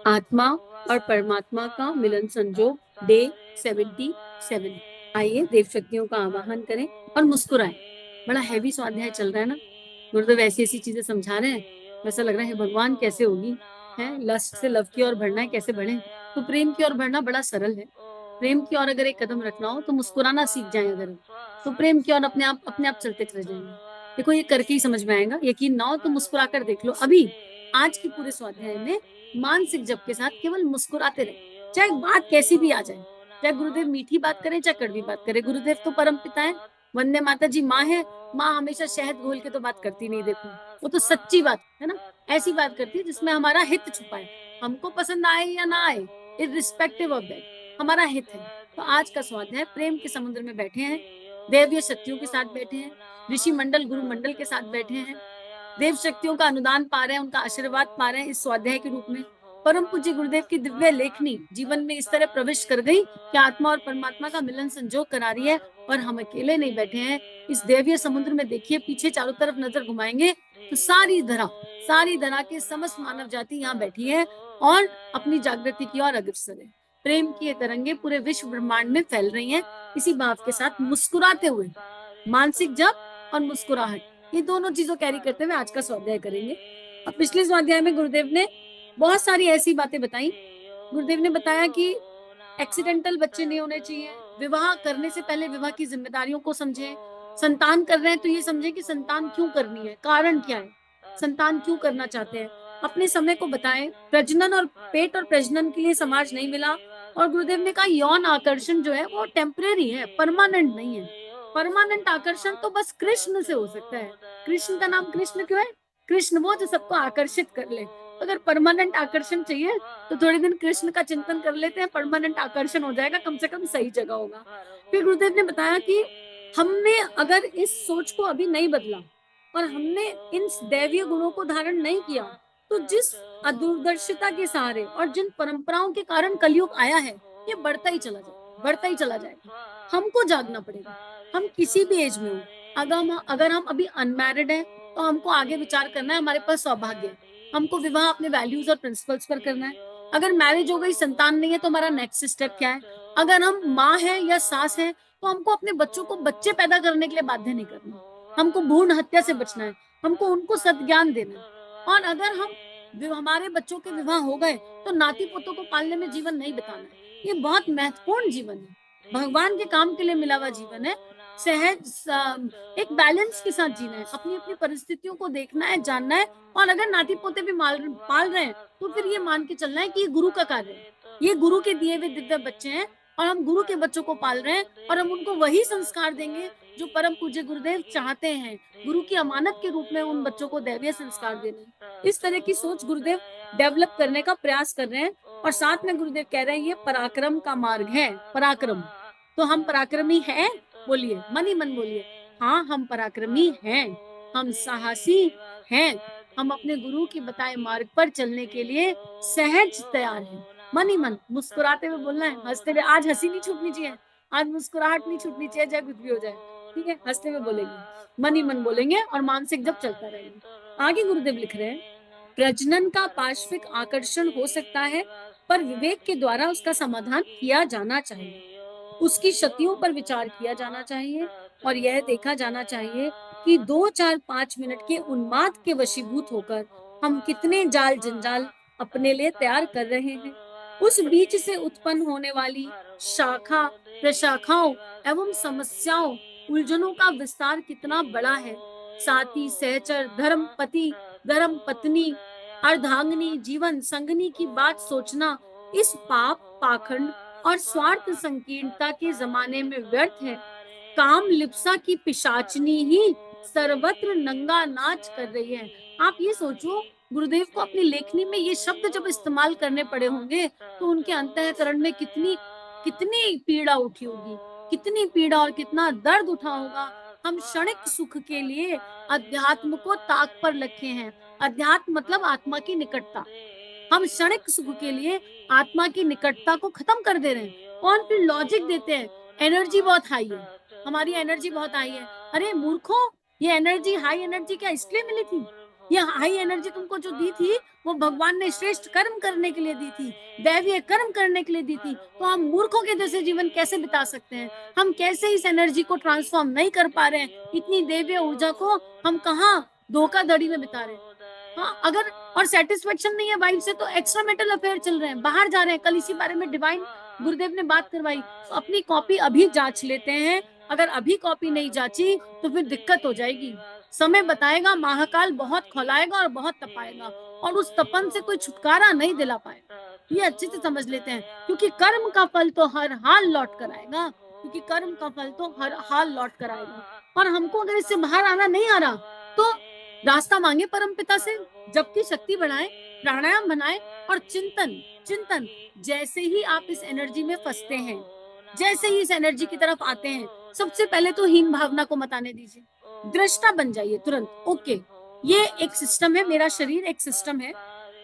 आत्मा और परमात्मा का मिलन संजोग डे 77। आइए देव शक्तियों का आवाहन करें और मुस्कुराएं। बड़ा हैवी स्वाध्याय चल रहा है ना, गुरुदेव ऐसी ऐसी चीजें समझा रहे हैं, वैसा लग रहा है भगवान कैसे होगी है। लस्ट से लव की ओर बढ़ना है, कैसे बढ़े? तो प्रेम की ओर बढ़ना बड़ा सरल है। प्रेम की ओर अगर एक कदम रखना हो तो मुस्कुराना सीख जाए, अगर तो प्रेम की ओर अपने आप चलते चले जाएंगे। देखो ये करके ही समझ में आएगा, यकीन ना हो तो मुस्कुरा कर देख लो। अभी आज की पूरे स्वाध्याय में मानसिक जप के साथ केवल मुस्कुराते रहे, चाहे बात कैसी भी आ जाए, चाहे गुरुदेव मीठी बात करें चाहे कड़वी बात करें। गुरुदेव तो परम पिता है, वंदे माता जी माँ है। माँ हमेशा शहद घोल के तो बात करती नहीं, देखो वो तो सच्ची बात है ना, ऐसी बात करती है जिसमें हमारा हित छुपा है। हमको पसंद आए या ना आए, इररिस्पेक्टिव ऑफ दैट, हमारा हित है। तो आज का स्वाध्याय प्रेम के समुद्र में बैठे हैं, देवीय शक्तियों के साथ बैठे हैं, ऋषि मंडल गुरु मंडल के साथ बैठे हैं, देव शक्तियों का अनुदान पा रहे हैं, उनका आशीर्वाद पा रहे हैं इस स्वाध्याय के रूप में। परम पूज्य गुरुदेव की दिव्य लेखनी जीवन में इस तरह प्रविष्ट कर गई कि आत्मा और परमात्मा का मिलन संजोग करा रही है। और हम अकेले नहीं बैठे हैं इस देवीय समुद्र में। देखिए पीछे चारों तरफ नजर घुमाएंगे तो सारी धरा के समस्त मानव जाति यहाँ बैठी है और अपनी जागृति की ओर अग्रसर है। प्रेम की ये तरंगे पूरे विश्व ब्रह्मांड में फैल रही हैं। इसी भाव के साथ मुस्कुराते हुए मानसिक जप और मुस्कुराहट, ये दोनों चीजों कैरी करते हुए आज का स्वाध्याय करेंगे। अब पिछले स्वाध्याय में गुरुदेव ने बहुत सारी ऐसी बातें बताई। गुरुदेव ने बताया कि एक्सीडेंटल बच्चे नहीं होने चाहिए, विवाह करने से पहले विवाह की जिम्मेदारियों को समझें, संतान कर रहे हैं तो ये समझे कि संतान क्यों करनी है, कारण क्या है, संतान क्यों करना चाहते हैं, अपने समय को बताएं। प्रजनन और पेट और प्रजनन के लिए समाज नहीं मिला। और गुरुदेव ने कहा यौन आकर्षण जो है वो टेम्परेरी है, परमानेंट नहीं है। परमानेंट आकर्षण तो बस कृष्ण से हो सकता है। कृष्ण का नाम कृष्ण क्यों है? कृष्ण वो जो सबको आकर्षित कर ले। अगर परमानेंट आकर्षण चाहिए तो थोड़े दिन कृष्ण का चिंतन कर लेते हैं, परमानेंट आकर्षण हो जाएगा, कम से कम सही जगह होगा। फिर गुरुदेव ने बताया कि हमने अगर इस सोच को अभी नहीं बदला और हमने इन दैवीय गुणों को धारण नहीं किया तो जिस अदूरदर्शिता के सहारे और जिन परंपराओं के कारण कलयुग आया है ये बढ़ता ही चला जाएगा। हमको जागना पड़ेगा। हम किसी भी एज में हो, अगर हम अभी अनमैरिड हैं तो हमको आगे विचार करना है, हमारे पास सौभाग्य है। हमको विवाह अपने वैल्यूज और प्रिंसिपल्स पर करना है। अगर मैरिज हो गई, संतान नहीं है तो हमारा नेक्स्ट स्टेप क्या है? अगर हम माँ है या सास है तो हमको अपने बच्चों को बच्चे पैदा करने के लिए बाध्य नहीं करना, हमको भ्रूण हत्या से बचना है, हमको उनको सद्ज्ञान देना है। और अगर हमारे बच्चों के विवाह हो गए तो नाती पोतों को पालने में जीवन नहीं बिताना है। ये बहुत महत्वपूर्ण जीवन है, भगवान के काम के लिए मिला हुआ जीवन है। सहज एक बैलेंस के साथ जीना है, अपनी अपनी परिस्थितियों को देखना है, जानना है। और अगर नाती पोते भी पाल रहे हैं तो फिर ये मान के चलना है कि ये गुरु का कार्य है, ये गुरु के दिए हुए दिव्य बच्चे हैं और हम गुरु के बच्चों को पाल रहे हैं और हम उनको वही संस्कार देंगे जो परम पूज्य गुरुदेव चाहते हैं। गुरु की अमानत के रूप में उन बच्चों को दैवीय संस्कार देने, इस तरह की सोच गुरुदेव डेवलप करने का प्रयास कर रहे हैं। और साथ में गुरुदेव कह रहे हैं ये पराक्रम का मार्ग है। पराक्रम तो हम पराक्रमी हैं, बोलिए मन ही मन बोलिए, हाँ हम पराक्रमी हैं, हम साहसी हैं, हम अपने गुरु की बताए मार्ग पर चलने के लिए सहज तैयार हैं। मन ही मन मुस्कुराते हुए बोलना है, हंसते हुए। आज हंसी नहीं छूटनी चाहिए, आज मुस्कुराहट नहीं छूटनी चाहिए, चाहे कुछ भी हो जाए, ठीक है? हंसते हुए बोलेंगे, मन ही मन बोलेंगे और मानसिक जब चलता रहेगा। आगे गुरुदेव लिख रहे हैं, प्रजनन का पार्श्विक आकर्षण हो सकता है पर विवेक के द्वारा उसका समाधान किया जाना चाहिए, उसकी क्षतियों पर विचार किया जाना चाहिए और यह देखा जाना चाहिए कि 2 4 5 मिनट के उन्माद के वशीभूत होकर हम कितने जाल जंजाल अपने लिए तैयार कर रहे हैं। उस बीच से उत्पन्न होने वाली शाखा प्रशाखाओं एवं समस्याओं उलझनों का विस्तार कितना बड़ा है। साथी सहचर धर्म पति धर्म पत्नी अर्धांगिनी जीवन संगनी की बात सोचना इस पाप पाखंड और स्वार्थ संकीर्णता के जमाने में व्यर्थ है। काम लिप्सा की पिशाचनी ही सर्वत्र नंगा नाच कर रही है। आप ये सोचो, गुरुदेव को अपनी लेखनी में ये शब्द जब इस्तेमाल करने पड़े होंगे तो उनके अंतःकरण में कितनी कितनी पीड़ा उठी होगी, कितनी पीड़ा और कितना दर्द उठा होगा। हम क्षणिक सुख के लिए अध्यात्म को ताक पर रखे हैं। अध्यात्म मतलब आत्मा की निकटता। हम क्षणिक सुख के लिए आत्मा की निकटता को खत्म कर दे रहे हैं। और फिर लॉजिक देते हैं, एनर्जी बहुत हाई है, हमारी एनर्जी बहुत हाई है। अरे मूर्खों, ये एनर्जी हाई एनर्जी क्या इसलिए मिली थी? ये हाई एनर्जी तुमको जो दी थी वो भगवान ने श्रेष्ठ कर्म करने के लिए दी थी, दैवीय कर्म करने के लिए दी थी। तो हम मूर्खों के जैसे जीवन कैसे बिता सकते हैं? हम कैसे इस एनर्जी को ट्रांसफॉर्म नहीं कर पा रहे हैं? इतनी दैवीय ऊर्जा को हम कहाँ धोखाधड़ी में बिता रहे हैं? हाँ, अगर और सेटिस्फेक्शन नहीं है वाइफ से तो एक्स्ट्रा मेटल अफेयर चल रहे हैं, बाहर जा रहे हैं। कल इसी बारे में डिवाइन गुरुदेव ने बात करवाई। तो अपनी कॉपी अभी जांच लेते हैं। अगर अभी कॉपी नहीं जांची तो फिर दिक्कत हो जाएगी। समय बताएगा, महाकाल बहुत खौलाएगा और बहुत तपाएगा, और उस तपन से कोई छुटकारा नहीं दिला पाएगा। ये अच्छे से समझ लेते हैं, क्योंकि कर्म का फल तो हर हाल लौट कर आएगा। क्योंकि कर्म का फल तो हर हाल लौट कर आएगा। और हमको अगर इससे बाहर आना नहीं आ रहा तो रास्ता मांगे परम पिता से, जबकि शक्ति बढ़ाएं, प्राणायाम बनाएं और चिंतन चिंतन। जैसे ही आप इस एनर्जी में फंसते हैं, जैसे ही इस एनर्जी की तरफ आते हैं, सबसे पहले तो हीन भावना को मत आने दीजिए, दृष्टा बन जाइए तुरंत। ओके, ये एक सिस्टम है, मेरा शरीर एक सिस्टम है।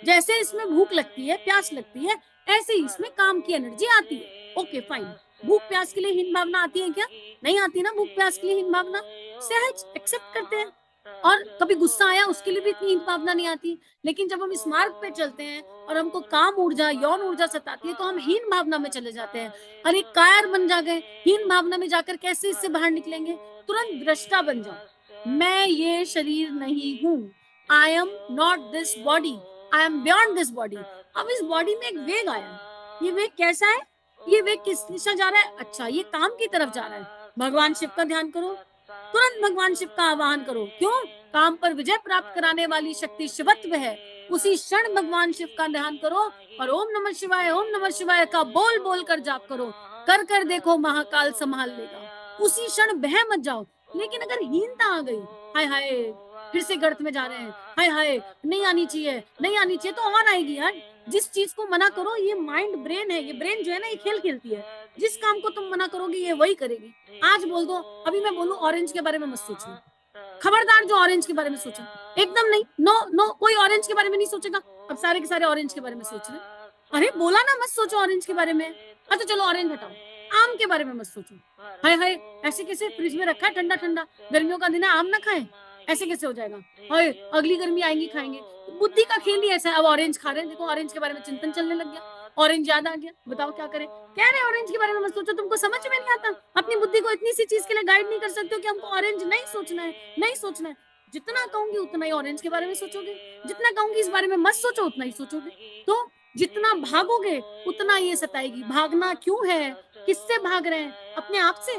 जैसे इसमें भूख लगती है, प्यास लगती है, ऐसे ही इसमें काम की एनर्जी आती है। ओके फाइन, भूख प्यास के लिए हीन भावना आती है क्या? नहीं आती ना भूख प्यास के लिए हीन भावना, सहज एक्सेप्ट करते हैं। और कभी गुस्सा आया उसके लिए भी इतनी हीन भावना नहीं आती। लेकिन जब हम इस मार्ग पे चलते हैं और हमको काम ऊर्जा, यौन ऊर्जा सताती है, तो हम हीन भावना में चले जाते हैं। अरे कायर बन जा गए, हीन भावना में जाकर कैसे इससे बाहर निकलेंगे? तुरंत दृष्टा बन जाओ, मैं ये शरीर नहीं हूँ, I am not this body, I am beyond this body. अब इस बॉडी में एक वेग आया, ये वेग कैसा है? ये वेग किस दिशा जा रहा है? अच्छा, ये काम की तरफ जा रहा है। भगवान शिव का ध्यान करो, तुरंत भगवान शिव का आवाहन करो। क्यों? काम पर विजय प्राप्त कराने वाली शक्ति शिवत्व है। उसी क्षण भगवान शिव का ध्यान करो और ओम नमः शिवाय का बोल बोल कर जाप करो। कर कर देखो, महाकाल संभाल लेगा। उसी क्षण बह मत जाओ। लेकिन अगर हीनता आ गई, हाय हाय फिर से गर्त में जा रहे हैं, हाय हाय नहीं आनी चाहिए, नहीं आनी चाहिए, तो और आएगी यार। जिस चीज को मना करो, ये माइंड ब्रेन है, ये ब्रेन जो है ना, ये खेल खेलती है। जिस काम को तुम मना करोगे ये वही करेगी। आज बोल दो, अभी मैं बोलूं ऑरेंज के बारे में मत सोचना, खबरदार जो ऑरेंज के बारे में सोचा, एकदम नहीं, नो नो, कोई ऑरेंज के बारे में नहीं सोचेगा। अब सारे के सारे ऑरेंज के बारे में सोच रहे। अरे बोला ना मत सोचो ऑरेंज के बारे में। अच्छा चलो ऑरेंज हटाओ, आम के बारे में मत सोचो। हाय हाय ऐसे कैसे, फ्रिज में रखा है ठंडा ठंडा, गर्मियों का दिन है, आम ना खाएं, ऐसे कैसे हो जाएगा? हाय अगली गर्मी आएंगी खाएंगे। बुद्धि का खेल ही ऐसा है। अब ऑरेंज खा रहे हैं, देखो ऑरेंज के बारे में चिंतन चलने लग गया, ऑरेंज याद आ गया, बताओ क्या करें? कह रहे ऑरेंज के बारे में मत सोचो, तुमको समझ में नहीं आता। अपनी बुद्धि को इतनी सी चीज के लिए गाइड नहीं कर सकते हो कि हमको ऑरेंज नहीं सोचना है, नहीं सोचना है। जितना कहूंगी उतना ही ऑरेंज के बारे में सोचोगे, जितना कहूंगी इस बारे में मत सोचो उतना ही सोचोगे। तो जितना भागोगे उतना ये सताएगी। भागना क्यों है? किससे भाग रहे हैं? अपने आप से।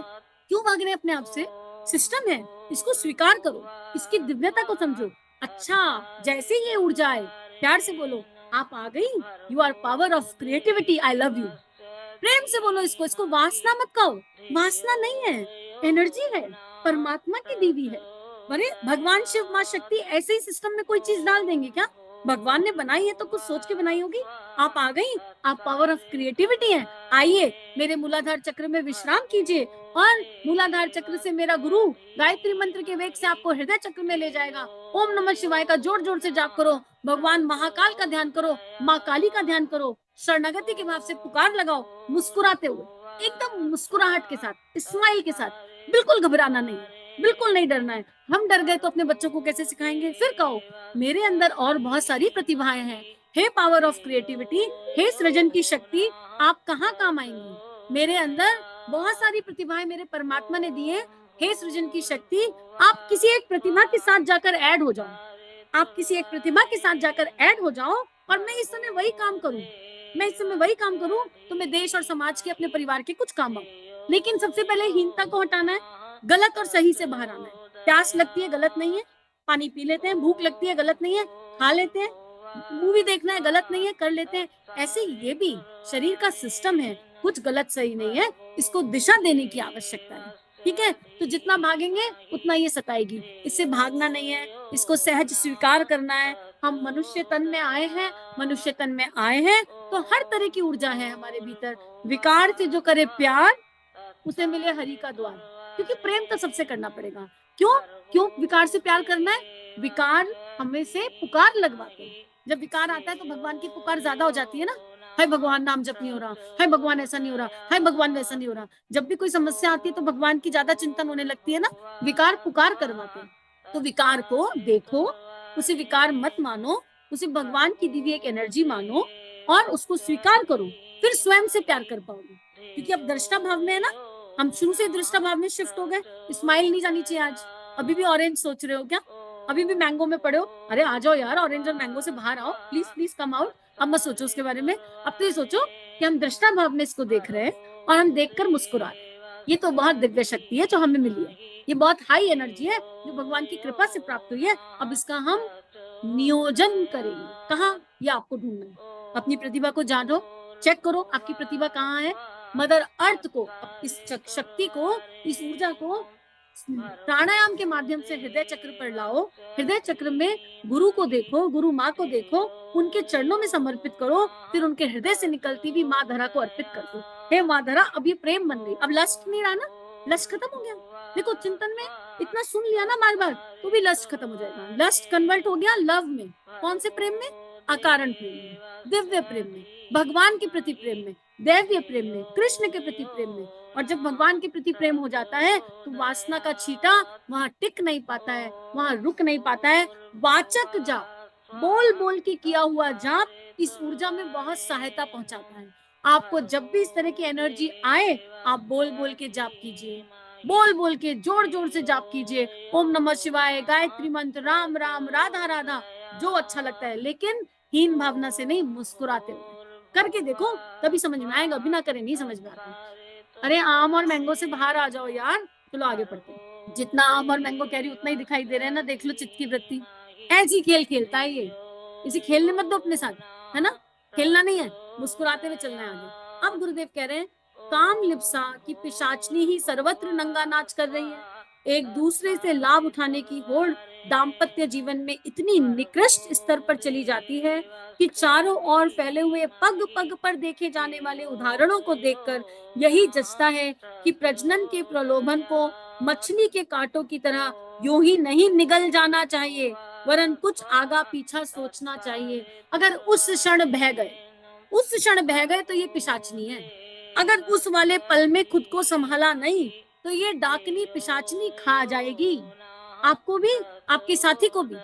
क्यों भाग रहे हैं अपने आप से? सिस्टम है, इसको स्वीकार करो, इसकी दिव्यता को समझो। अच्छा, जैसे ये ऊर्जा आए, प्यार से बोलो, आप आ गई, you are power of creativity, I love you. प्रेम से बोलो इसको, इसको वासना मत कहो, वासना नहीं है, एनर्जी है, परमात्मा की दीवी है। अरे भगवान शिव माँ शक्ति ऐसे ही सिस्टम में कोई चीज डाल देंगे क्या? भगवान ने बनाई है तो कुछ सोच के बनाई होगी। आप आ गई, आप पावर ऑफ क्रिएटिविटी हैं, आइए मेरे मूलाधार चक्र में विश्राम कीजिए, और मूलाधार चक्र से मेरा गुरु गायत्री मंत्र के वेग से आपको हृदय चक्र में ले जाएगा। ओम नमः शिवाय का जोर जोर से जाप करो, भगवान महाकाल का ध्यान करो, माँ काली का ध्यान करो, शरणागति के भाव से पुकार लगाओ, मुस्कुराते हुए, एकदम मुस्कुराहट के साथ, स्माइल के साथ। बिल्कुल घबराना नहीं, बिल्कुल नहीं डरना है। हम डर गए तो अपने बच्चों को कैसे सिखाएंगे? फिर कहो मेरे अंदर और बहुत सारी प्रतिभाएं हैं, हे पावर ऑफ क्रिएटिविटी, हे सृजन की शक्ति, आप कहाँ काम आएंगी? मेरे अंदर बहुत सारी प्रतिभाएं मेरे परमात्मा ने दी है, हे सृजन की शक्ति, आप किसी एक प्रतिभा के साथ जाकर ऐड हो जाओ, आप किसी एक प्रतिभा के साथ जाकर ऐड हो जाओ, और मैं इस समय वही काम करूं, मैं इस समय वही काम करूं, तो मैं देश और समाज के, अपने परिवार के कुछ काम आऊं। लेकिन सबसे पहले हीनता को हटाना है, गलत और सही से बाहर आना है। प्यास लगती है, गलत नहीं है, पानी पी लेते हैं। भूख लगती है, गलत नहीं है, खा लेते हैं। मूवी देखना है, गलत नहीं है, कर लेते हैं। ऐसे ये भी शरीर का सिस्टम है, कुछ गलत सही नहीं है, इसको दिशा देने की आवश्यकता है। ठीक है, तो जितना भागेंगे उतना ये सताएगी। इससे भागना नहीं है, इसको सहज स्वीकार करना है। हम मनुष्य तन में आए हैं, मनुष्य तन में आए हैं तो हर तरह की ऊर्जा है हमारे भीतर। विकार से जो करे प्यार, उसे मिले हरि का द्वार। क्योंकि प्रेम तो सबसे करना पड़ेगा। क्यों क्यों विकार से प्यार करना है? विकार हमें से पुकार लगवाते हैं। जब विकार आता है तो भगवान की पुकार ज्यादा हो जाती है ना, हाय भगवान नाम जप नहीं हो रहा, हाय भगवान ऐसा नहीं हो रहा, हाय भगवान वैसा नहीं हो रहा। जब भी कोई समस्या आती है तो भगवान की ज्यादा चिंतन होने लगती है ना, विकार पुकार करवाते हैं। तो विकार को देखो, उसे विकार मत मानो, उसे भगवान की दी हुई एक एनर्जी मानो और उसको स्वीकार करो, फिर स्वयं से प्यार कर पाओगे। क्योंकि अब दृष्टा भाव में है ना, हम शुरू से दृष्टा भाव में शिफ्ट हो गए। स्माइल नहीं जानी चाहिए आज। अभी भी ऑरेंज सोच रहे हो क्या? अभी भी मैंगो में पड़े हो? अरे आ जाओ यार, ऑरेंज और मैंगो से बाहर आओ, प्लीज प्लीज कम आउट। अब मत सोचो उसके बारे में। अब तो ये सोचो कि हम दृष्टा भाव में इसको देख रहे हैं और हम देखकर मुस्कुरा रहे हैं। ये तो बहुत दिव्य शक्ति है जो हमें मिली है। ये बहुत हाई एनर्जी है जो भगवान की कृपा से प्राप्त हुई है। अब इसका हम नियोजन करेंगे। कहाँ? ये आपको ढूंढना है। अपनी प्रतिभा को जानो, चेक करो आपकी प्रतिभा कहाँ है। मदर अर्थ को, इस शक्ति को, इस ऊर्जा को प्राणायाम के माध्यम से हृदय चक्र पर लाओ। हृदय चक्र में गुरु को देखो, गुरु माँ को देखो, उनके चरणों में समर्पित करो। फिर उनके हृदय से निकलती हुई माँ धरा को अर्पित कर दो। हे माँ धरा, अब ये प्रेम बन गई। अब लस्ट नहीं रहा ना, लस्ट खत्म हो गया। देखो चिंतन में इतना सुन लिया ना बार बार, तो भी लस्ट खत्म हो जाएगा। लस्ट कन्वर्ट हो गया लव में। कौन से प्रेम में? अकारण प्रेम में, दिव्य प्रेम में, भगवान के प्रति प्रेम में, दैव्य प्रेम में, कृष्ण के प्रति प्रेम में। और जब भगवान के प्रति प्रेम हो जाता है तो वासना का छींटा वहां टिक नहीं पाता है, वहां रुक नहीं पाता है। वाचक जाप, बोल बोल के किया हुआ जाप इस ऊर्जा में बहुत सहायता पहुंचाता है। आपको जब भी इस तरह की एनर्जी आए, आप बोल बोल के जाप कीजिए, बोल बोल के जोर जोर से जाप कीजिए। ओम नमः शिवाय, गायत्री मंत्र, राम राम, राधा राधा, जो अच्छा लगता है, लेकिन हीन भावना से नहीं, मुस्कुराते हुए करके देखो, तभी समझ में आएगा। बिना करे नहीं समझ में आता। अरे आम और मैंगो से बाहर आ जाओ यार। चलो आगे पढ़ते हैं। जितना आम और मैंगो कह रही उतना ही दिखाई दे रहे हैं ना। देख लो चित्त की वृत्ति, ऐसी खेल खेलता है ये। इसे खेलने मत दो अपने साथ, है ना। खेलना नहीं है, मुस्कुराते हुए चलना है आगे। अब गुरुदेव कह रहे हैं, काम लिप्सा की पिशाचनी ही सर्वत्र नंगा नाच कर रही है। एक दूसरे से लाभ उठाने की होड़ दाम्पत्य जीवन में इतनी निकृष्ट स्तर पर चली जाती है कि चारों ओर फैले हुए पग पग पर देखे जाने वाले उदाहरणों को देखकर यही जचता है कि प्रजनन के प्रलोभन को मछली के कांटों की तरह यूं ही नहीं निगल जाना चाहिए, वरन कुछ आगा पीछा सोचना चाहिए। अगर उस क्षण बह गए, उस क्षण बह गए तो ये पिशाचनी है। अगर उस वाले पल में खुद को संभाला नहीं तो ये डाकनी पिशाचनी खा जाएगी। आपको भी, आपके साथी को भी,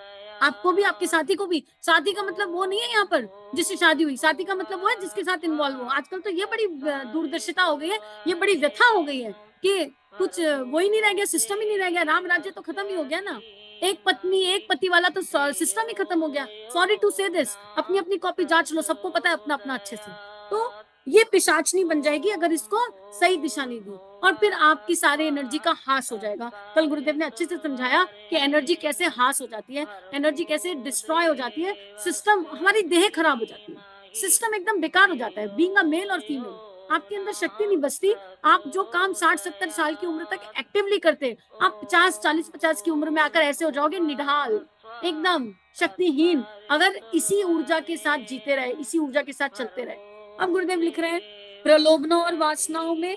आपको भी, आपके साथी को भी। साथी का मतलब वो नहीं है यहाँ पर जिससे शादी हुई, साथी का मतलब वो है जिसके साथ इन्वॉल्व हो। आजकल तो ये बड़ी दूरदर्शिता हो गई है, ये बड़ी व्यथा हो गई है कि कुछ वो ही नहीं रह गया, सिस्टम ही नहीं रह गया। राम राज्य तो खत्म ही हो गया ना। एक पत्नी एक पति वाला तो सिस्टम ही खत्म हो गया। सॉरी टू से दिस, अपनी अपनी कॉपी जांच लो, सबको पता है अपना अपना अच्छे से। तो ये पिशाचनी बन जाएगी अगर इसको सही दिशा नहीं दी, और फिर आपकी सारी एनर्जी का हास हो जाएगा। कल गुरुदेव ने अच्छे से समझाया कि एनर्जी कैसे हास हो जाती है, एनर्जी कैसे डिस्ट्रॉय हो जाती है। सिस्टम, हमारी देह खराब हो जाती है, सिस्टम एकदम बेकार हो जाता है। बीइंग अ मेल और फीमेल, आपके अंदर शक्ति नहीं बचती। आप जो काम 60-70 साल की उम्र तक एक्टिवली करते, आप 40-50 की उम्र में आकर ऐसे हो जाओगे निढाल, एकदम शक्तिहीन, अगर इसी ऊर्जा के साथ जीते रहे, इसी ऊर्जा के साथ चलते रहे। अब गुरुदेव लिख रहे हैं, प्रलोभनों और वासनाओं में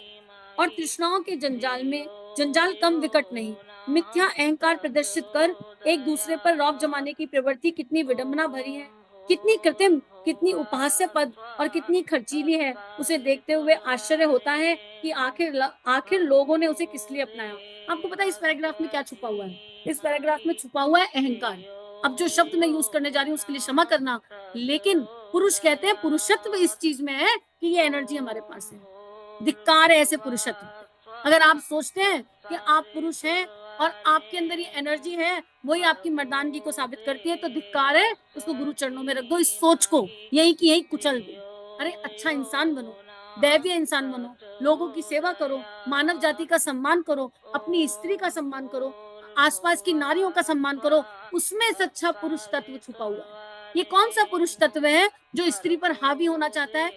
और तृष्णाओं के जंजाल में जंजाल कम विकट नहीं। मिथ्या अहंकार प्रदर्शित कर एक दूसरे पर रौब जमाने की प्रवृत्ति कितनी विडंबना भरी है, कितनी कृत्रिम, कितनी उपहास्य पद और कितनी खर्चीली है। उसे देखते हुए आश्चर्य होता है कि आखिर लोगों ने उसे किस लिए अपनाया। आपको पता है इस पैराग्राफ में क्या छुपा हुआ है? इस पैराग्राफ में छुपा हुआ है अहंकार। अब जो शब्द मैं यूज करने जा रही हूँ उसके लिए क्षमा करना, लेकिन पुरुष कहते हैं, पुरुषत्व इस चीज में है कि ये एनर्जी हमारे पास है। धिक्कार है ऐसे पुरुषत्व। अगर आप सोचते हैं कि आप पुरुष हैं और आपके अंदर ये एनर्जी है, वही आपकी मर्दानगी को साबित करती है, तो धिक्कार है, उसको गुरु चरणों में रख दो। इस सोच को यही की यही कुचल दो। अरे अच्छा इंसान बनो, दैवीय इंसान बनो, लोगों की सेवा करो, मानव जाति का सम्मान करो, अपनी स्त्री का सम्मान करो, आसपास की नारियों का सम्मान करो। उसमें सच्चा पुरुष तत्व छुपा हुआ है। ये कौन सा पुरुष तत्व है जो स्त्री पर हावी होना चाहता है?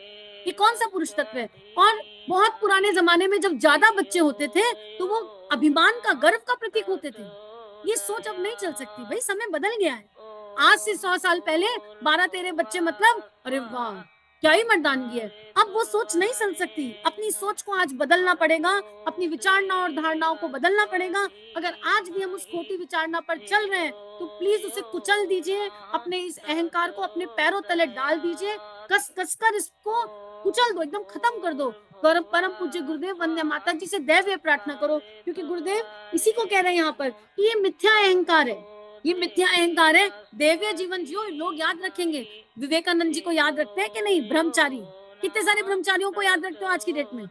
ये कौन सा पुरुष तत्व है? और बहुत पुराने जमाने में जब ज्यादा बच्चे होते थे तो वो अभिमान का, गर्व का प्रतीक होते थे। ये सोच अब नहीं चल सकती भाई, समय बदल गया है। आज से 100 साल पहले 12-13 बच्चे मतलब अरे वाह क्या ही मर्दानगी है। अब वो सोच नहीं चल सकती। अपनी सोच को आज बदलना पड़ेगा, अपनी विचारना और धारणाओं को बदलना पड़ेगा। अगर आज भी हम उस खोटी विचारना पर चल रहे हैं तो प्लीज उसे कुचल दीजिए, अपने इस अहंकार को अपने पैरों तले डाल दीजिए, कस कस कर इसको कुचल दो, एकदम खत्म कर दो। परम पूज्य गुरुदेव वंदे माता जी से दैवीय प्रार्थना करो, क्योंकि गुरुदेव इसी को कह रहे हैं यहाँ पर कि ये मिथ्या अहंकार है। ये मिथ्या अहंकार है। दैवीय जीवन जियो, लोग याद रखेंगे। विवेकानंद जी को याद रखते हैं कि नहीं? ब्रह्मचारी, कितने सारे ब्रह्मचारियों को याद रखते हो आज की डेट में?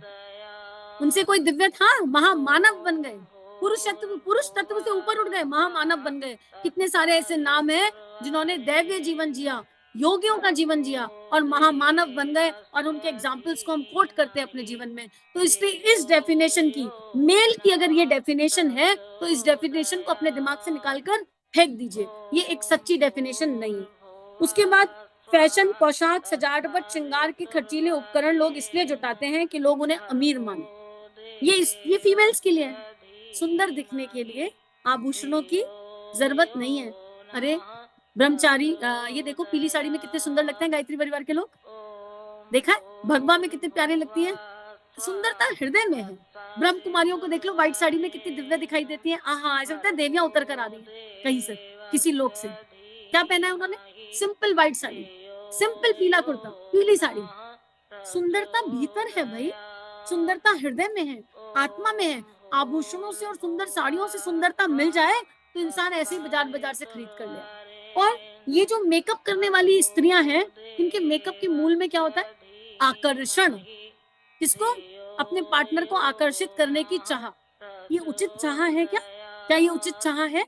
उनसे कोई दिव्य था? महामानव बन गए, पुरुष तत्व से ऊपर उठ गए, महामानव बन गए। कितने सारे ऐसे नाम हैं जिन्होंने दैवीय जीवन जिया, योगियों का जीवन जिया और महामानव बन गए, और उनके एग्जाम्पल्स को हम कोट करते हैं अपने जीवन में। तो इसलिए इस डेफिनेशन की, मेल की अगर ये डेफिनेशन है तो इस डेफिनेशन को अपने दिमाग से निकालकर फेंक दीजिए, ये एक सच्ची डेफिनेशन नहीं है। उसके बाद फैशन, पोशाक, सजावट, श्रृंगार के खर्चीले उपकरण लोग इसलिए जुटाते हैं कि लोग उन्हें अमीर माने। ये फीमेल्स के लिए है, सुंदर दिखने के लिए आभूषणों की जरूरत नहीं है। अरे ब्रह्मचारी, ये देखो पीली साड़ी में कितने सुंदर लगते हैं गायत्री परिवार के लोग, देखा है? भगवा में कितने प्यारे लगती है। सुंदरता हृदय में है। ब्रह्म कुमारियों को देख लो, व्हाइट साड़ी में कितनी दिव्य दिखाई देती है। आहा, ऐसा लगता है देवियां उतर कर आ रही है कहीं से, किसी लोक से। क्या पहना है उन्होंने? सिंपल व्हाइट साड़ी, सिंपल पीला कुर्ता, पीली साड़ी। सुंदरता भीतर है भाई, सुंदरता हृदय में है, आत्मा में है। आभूषणों से और सुंदर साड़ियों से सुंदरता मिल जाए तो इंसान ऐसे ही बाजार से खरीद कर ले। और ये जो मेकअप करने वाली स्त्रियां हैं, इनके मेकअप के मूल में क्या होता है? आकर्षण। किसको? अपने पार्टनर को आकर्षित करने की चाह। ये उचित चाह है क्या? क्या ये उचित चाह है?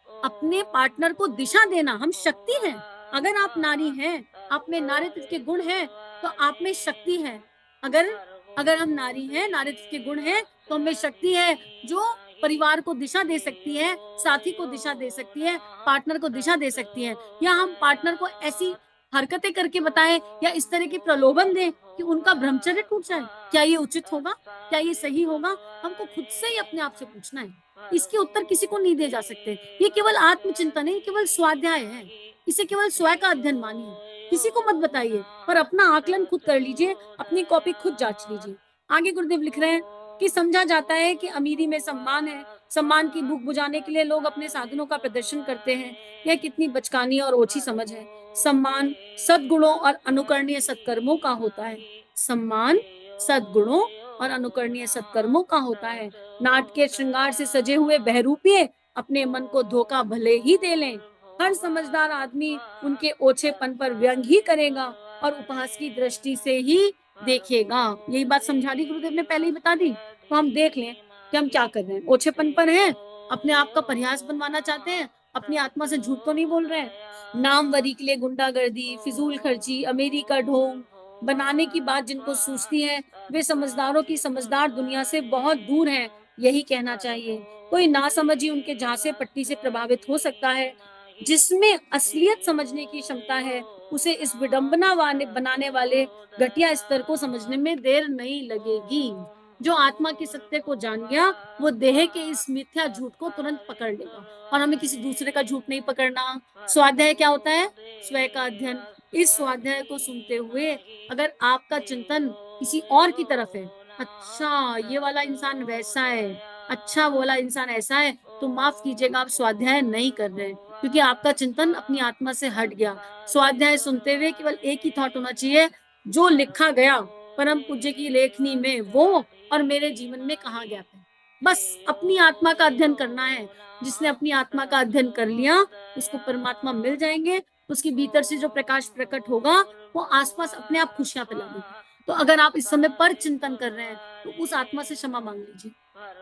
अपने पार्टनर को दिशा देना। हम शक्ति हैं। अगर आप नारी हैं, आप में नारीत्व के गुण हैं, तो आप में शक्ति है। अगर हम नारी हैं, नारीत्व के गुण हैं, तो हमें शक्ति है जो परिवार को दिशा दे सकती है, साथी को दिशा दे सकती है, पार्टनर को दिशा दे सकती है। या हम पार्टनर को ऐसी हरकतें करके बताएं या इस तरह के प्रलोभन दें कि उनका ब्रह्मचर्य टूट जाए। क्या ये उचित होगा? क्या ये सही होगा? हमको खुद से ही अपने आप से पूछना है। इसके उत्तर किसी को नहीं दिए जा सकते। ये केवल आत्मचिंतन है, केवल स्वाध्याय है। इसे केवल स्वयं का अध्ययन मानिए, किसी को मत बताइए, पर अपना आकलन खुद कर लीजिए, अपनी कॉपी खुद जांच लीजिए। आगे गुरुदेव लिख रहे हैं कि समझा जाता है कि अमीरी में सम्मान है। सम्मान की भूख बुझाने के लिए लोग अपने साधनों का प्रदर्शन करते हैं। यह कितनी बचकानी और ओछी समझ है। सम्मान सद्गुणों और अनुकरणीय सत्कर्मों का होता है। सम्मान सद्गुणों और अनुकरणीय सत्कर्मों का होता है। नाट के श्रृंगार से सजे हुए बहरूपिये अपने मन को धोखा भले ही दे लें। हर समझदार आदमी उनके ओछेपन पर व्यंग ही करेगा और उपहास की दृष्टि से ही देखेगा। यही बात समझा दी गुरुदेव ने, पहले ही बता दी। तो हम देख लें कि हम क्या कर रहे हैं। ओछेपन पर हैं, अपने आप का परिहास बनवाना चाहते हैं, अपनी आत्मा से झूठ तो नहीं बोल रहे हैं। नामवरी के लिए गुंडागर्दी, फिजूल खर्ची, अमीरी का ढोंग बनाने की बात जिनको सूझती है, वे समझदारों की समझदार दुनिया से बहुत दूर हैं, यही कहना चाहिए। कोई नासमझी उनके झांसे पट्टी से प्रभावित हो सकता है। जिसमें असलियत समझने की क्षमता है, उसे इस विडंबना बनाने वाले घटिया स्तर को समझने में देर नहीं लगेगी। जो आत्मा के सत्य को जान गया, वो देह के इस मिथ्या झूठ को तुरंत पकड़ लेगा। और हमें किसी दूसरे का झूठ नहीं पकड़ना। स्वाध्याय क्या होता है? स्वयं का अध्ययन। इस स्वाध्याय को सुनते हुए अगर आपका चिंतन किसी और की तरफ है, अच्छा ये वाला इंसान वैसा है, अच्छा वो वाला इंसान ऐसा है, तो माफ कीजिएगा, आप स्वाध्याय नहीं कर रहे हैं, क्योंकि आपका चिंतन अपनी आत्मा से हट गया। स्वाध्याय सुनते हुए केवल एक ही थॉट होना चाहिए, जो लिखा गया परम पूज्य की लेखनी में वो और मेरे जीवन में कहाँ गया है। बस अपनी आत्मा का अध्ययन करना है। जिसने अपनी आत्मा का अध्ययन कर लिया, उसको परमात्मा मिल जाएंगे। उसके भीतर से जो प्रकाश प्रकट होगा, वो आसपास अपने आप खुशियां फैला देगा। तो अगर आप इस समय पर चिंतन कर रहे हैं, तो उस आत्मा से क्षमा मांग लीजिए।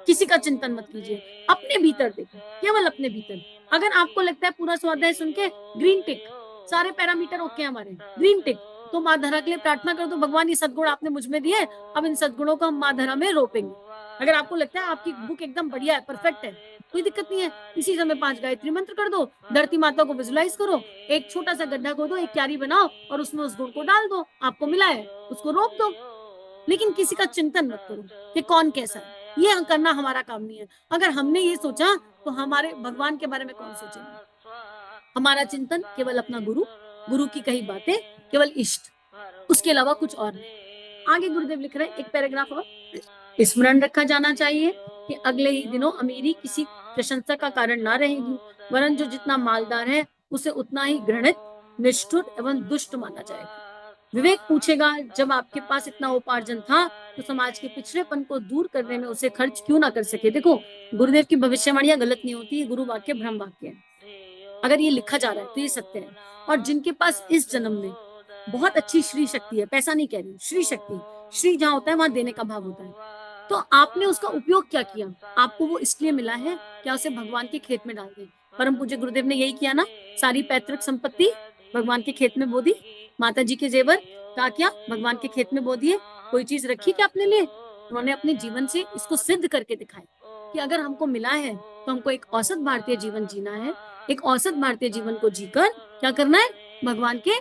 किसी का चिंतन मत कीजिए, अपने भीतर देखो, केवल अपने भीतर। अगर आपको लगता है पूरा स्वाध्याय सुन के ग्रीन टिक, सारे पैरामीटर ओके हमारे, ग्रीन टिक, तो माँ धरा के लिए प्रार्थना कर दो, भगवान ये सद्गुण आपने मुझ में दिए, अब इन सद्गुणों को हम माँ धरा में रोपेंगे। अगर आपको लगता है आपकी बुक एकदम बढ़िया है, परफेक्ट है, कोई दिक्कत नहीं है, इसी समय 5 गायत्री मंत्र कर दो, धरती माता को विजुलाइज करो, एक छोटा सा गड्ढा खोदो, एक क्यारी बनाओ और उसमें उस गुण को डाल दो। आपको मिला है, उसको रोप दो। लेकिन किसी का चिंतन मत करो कि कौन कैसा है, ये करना हमारा काम नहीं है। अगर हमने ये सोचा, तो हमारे भगवान के बारे में कौन सोचेगा। हमारा चिंतन केवल अपना गुरु, गुरु की कही बातें, केवल इष्ट, उसके अलावा कुछ और नहीं। आगे गुरुदेव लिख रहे हैं एक पैराग्राफ और, स्मरण रखा जाना चाहिए कि अगले ही दिनों अमीरी किसी प्रशंसा का कारण ना रहेगी, वरन जो जितना मालदार है उसे उतना ही घृणित, निष्ठुर एवं दुष्ट माना जाएगा। विवेक पूछेगा, जब आपके पास इतना उपार्जन था, तो समाज के पिछड़ेपन को दूर करने में उसे खर्च क्यों ना कर सके। देखो, गुरुदेव की भविष्यवाणियां गलत नहीं होती, गुरु वाक्य ब्रह्म वाक्य है। अगर ये लिखा जा रहा है तो ये सत्य है। और जिनके पास इस जन्म में बहुत अच्छी श्री शक्ति है, पैसा नहीं कह रही, श्री शक्ति, श्री जहाँ होता है वहां देने का भाव होता है, तो आपने उसका उपयोग क्या किया? आपको वो इसलिए मिला है क्या उसे भगवान के खेत में डाल दें? परम पूज्य गुरुदेव ने यही किया ना, सारी पैतृक संपत्ति भगवान के खेत में बो दी, माता जी के जेवर का क्या भगवान के खेत में बो दिए। कोई चीज रखी क्या अपने लिए? उन्होंने अपने जीवन से इसको सिद्ध करके दिखाया कि अगर हमको मिला है तो हमको एक औसत भारतीय जीवन जीना है। एक औसत भारतीय जीवन को जीकर क्या करना है? भगवान के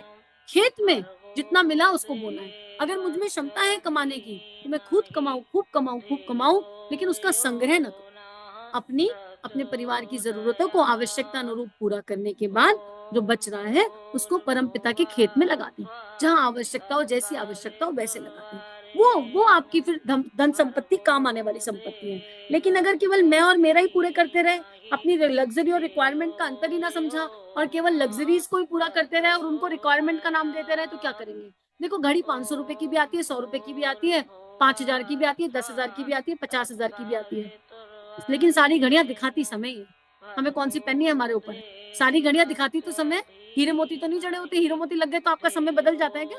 खेत में जितना मिला उसको बोना है। अगर मुझ में क्षमता है कमाने की तो मैं खुद कमाऊं, खूब कमाऊं, खूब कमाऊं, लेकिन उसका संग्रह न करूं। अपनी अपने परिवार की जरूरतों को आवश्यकता अनुरूप पूरा करने के बाद जो बच रहा है उसको परम पिता के खेत में लगा दें। जहां आवश्यकता हो, जैसी आवश्यकता हो वैसे लगा दें। वो आपकी फिर धन संपत्ति काम आने वाली संपत्ति है। लेकिन अगर केवल मैं और मेरा ही पूरे करते रहे, अपनी लग्जरी और रिक्वायरमेंट का अंतर ही ना समझा और केवल लग्जरीज को ही पूरा करते रहे और उनको रिक्वायरमेंट का नाम देते रहे, तो क्या करेंगे? देखो, घड़ी 500 रुपए की भी आती है, 100 रुपए की भी आती है, 5,000 की भी आती है, 10,000 की भी आती है, 50,000 की भी आती है, लेकिन सारी घड़ियां दिखाती समय ही है। हमें कौन सी पहननी है हमारे ऊपर है। सारी घड़ियां दिखाती तो समय, हीरे मोती तो नहीं जड़े होते। हीरे मोती लग गए तो आपका समय बदल जाता है क्या?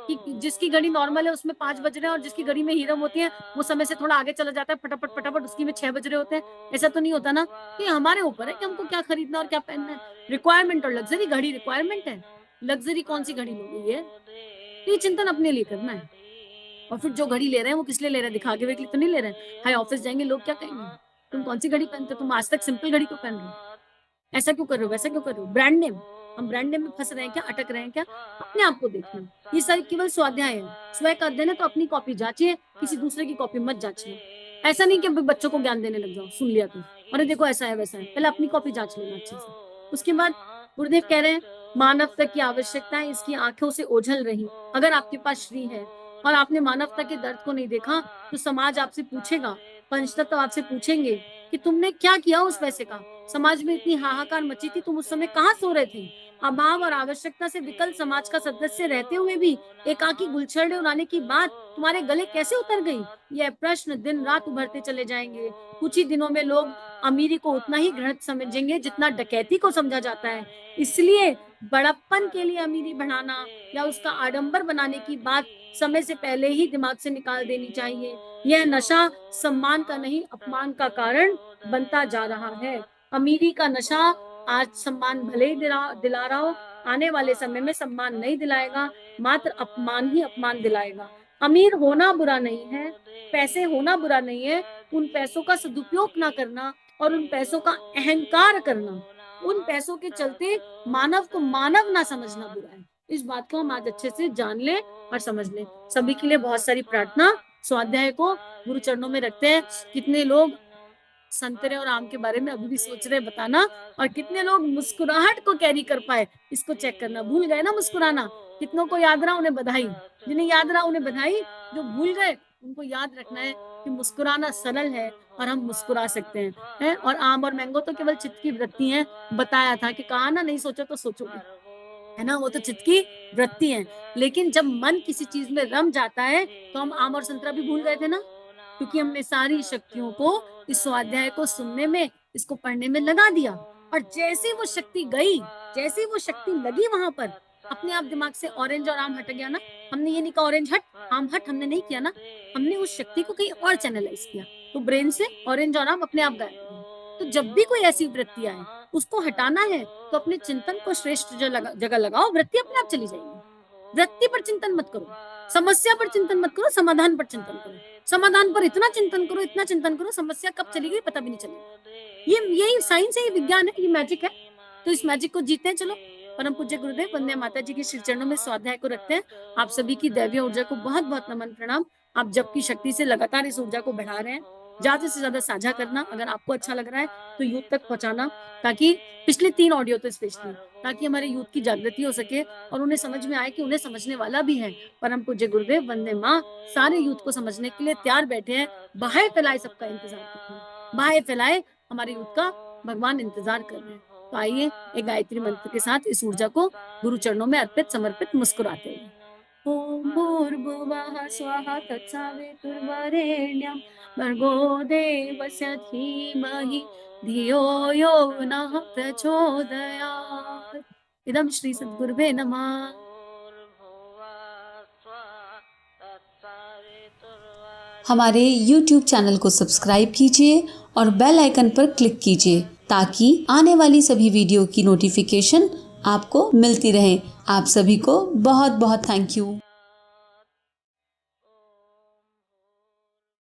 कि जिसकी घड़ी नॉर्मल है उसमें 5 बज रहे हैं और जिसकी घड़ी में हीरे मोती है वो समय से थोड़ा आगे चला जाता है, फटाफट फटाफट उसकी में 6 बज रहे होते हैं। ऐसा तो नहीं होता ना। तो ये हमारे ऊपर है कि हमको क्या खरीदना और क्या पहनना है। रिक्वायरमेंट और लग्जरी, घड़ी रिक्वायरमेंट है, लग्जरी कौन सी घड़ी लोगी है? तो ये चिंतन अपने लिए करना है। और फिर जो घड़ी ले रहे हैं वो किस लिए ले रहे हैं? दिखा के लिए तो नहीं ले रहे हैं। हाय, ऑफिस जाएंगे लोग क्या कहेंगे? तुम कौन सी घड़ी पहनते हो? तुम आज तक सिंपल घड़ी क्यों पहन रहे हो? ऐसा क्यों कर रहे हो, वैसा क्यों कर रहे हो? ब्रांड नेम, हम ब्रांड नेम में फंस रहे हैं क्या, अटक रहे हैं क्या? अपने आप को देखना। ये सारी केवल स्वाध्याय है। स्वयं का अध्ययन है तो अपनी कॉपी जांचिए, किसी दूसरे की कॉपी मत जांचिए। ऐसा नहीं कि बच्चों को ज्ञान देने लग जाओ, सुन लिया तो अरे देखो ऐसा है वैसा है। पहले अपनी कॉपी जांच लेना अच्छे से। उसके बाद गुरुदेव कह रहे हैं मानवता की आवश्यकता है, इसकी आंखों से ओझल रही। अगर आपके पास श्री है और आपने मानवता के दर्द को नहीं देखा तो समाज आपसे पूछेगा, पंचतत्व आपसे पूछेंगे कि तुमने क्या किया उस पैसे का। समाज में इतनी हाहाकार मची थी, तुम उस समय कहाँ सो रहे थे? अभाव और आवश्यकता से विकल समाज का सदस्य रहते हुए भी एकाकी गुलछड़े उड़ाने की बात तुम्हारे गले कैसे उतर गई? यह प्रश्न दिन रात उभरते चले जाएंगे। कुछ ही दिनों में लोग अमीरी को उतना ही घृणित समझेंगे जितना डकैती को समझा जाता है। इसलिए बड़प्पन के लिए अमीरी बढ़ाना या उसका आडंबर बनाने की बात समय से पहले ही दिमाग से निकाल देनी चाहिए। यह नशा सम्मान का नहीं, अपमान का कारण बनता जा रहा है। अमीरी का नशा आज सम्मान भले ही दिला रहा हो, आने वाले समय में सम्मान नहीं दिलाएगा, मात्र अपमान ही अपमान दिलाएगा। अमीर होना बुरा नहीं है, पैसे होना बुरा नहीं है, उन पैसों का सदुपयोग ना करना और उन पैसों का अहंकार करना, उन पैसों के चलते मानव को मानव ना समझना बुरा है। इस बात को हम आज अच्छे से जान लें और समझ लें। सभी के लिए बहुत सारी प्रार्थना। स्वाध्याय को गुरु चरणों में रखते हैं। कितने लोग संतरे और आम के बारे में अभी भी सोच रहे, बताना। और कितने लोग मुस्कुराहट को कैरी कर पाए, इसको चेक करना। भूल गए ना मुस्कुराना? कितनों को याद रहा उन्हें बधाई, जिन्हें याद रहा उन्हें बधाई, जो भूल गए उनको याद रखना है कि मुस्कुराना सरल है और हम मुस्कुरा सकते हैं। और आम और मैंगो तो केवल चित्त की वृत्ति है। बताया था कि कहा ना, नहीं सोचो तो सोचोगे, है ना, वो तो चित्त की वृत्ति है। लेकिन जब मन किसी चीज में रम जाता है तो हम आम और संतरा भी भूल गए थे ना, क्योंकि हमने सारी शक्तियों को इस स्वाध्याय को सुनने में, इसको पढ़ने में लगा दिया। और जैसे वो शक्ति गई, जैसे वो शक्ति लगी वहां पर, अपने आप दिमाग से ऑरेंज और आम हट गया ना। हमने ये नहीं कहा ऑरेंज हट आम हट, हमने नहीं किया ना, हमने उस शक्ति को कहीं और चैनलाइज किया, तो ब्रेन से ऑरेंज और आम अपने आप गायब हो गए। तो जब भी कोई ऐसी वृत्ति आए, उसको हटाना है तो अपने चिंतन को श्रेष्ठ जगह लगाओ, वृत्ति अपने आप चली जाएगी। वृत्ति पर चिंतन मत करो, समस्या पर चिंतन मत करो, समाधान पर चिंतन करो। समाधान पर इतना चिंतन करो, इतना चिंतन करो, समस्या कब चली गई पता भी नहीं चलेगा। यही साइंस है, ये विज्ञान है, ये मैजिक है। तो इस मैजिक को जीते हैं। चलो, परम पूज्य गुरुदेव वंदे माता जी के श्री चरणों में स्वाध्याय को रखते हैं। आप सभी की दैवीय ऊर्जा को बहुत बहुत नमन प्रणाम। आप जब की शक्ति से लगातार इस ऊर्जा को बढ़ा रहे हैं। ज्यादा से ज्यादा साझा करना, अगर आपको अच्छा लग रहा है तो यूथ तक पहुंचाना, ताकि पिछले 3 ऑडियो तो स्पेशली, ताकि हमारे यूथ की जागृति हो सके और उन्हें समझ में आए कि उन्हें समझने वाला भी है। परम पूज्य गुरुदेव वंदे माँ सारे यूथ को समझने के लिए तैयार बैठे हैं। बाहें फैलाए सबका इंतजार कर रहे हैं, बाहें फैलाए हमारे यूथ का, भगवान इंतजार कर रहे हैं। तो आइए एक गायत्री मंत्र के साथ इस ऊर्जा को गुरु चरणों में अर्पित समर्पित मुस्कुराते हुए। ओम भूर्भुवः स्वः तत्सवितुर्वरेण्यं भर्गो देवस्य धीमहि धियो यो नः प्रचोदयात्। इदं श्री सद्गुरुवे नमः। हमारे YouTube चैनल को सब्सक्राइब कीजिए और बेल आइकन पर क्लिक कीजिए ताकि आने वाली सभी वीडियो की नोटिफिकेशन आपको मिलती रहे। आप सभी को बहुत बहुत थैंक यू।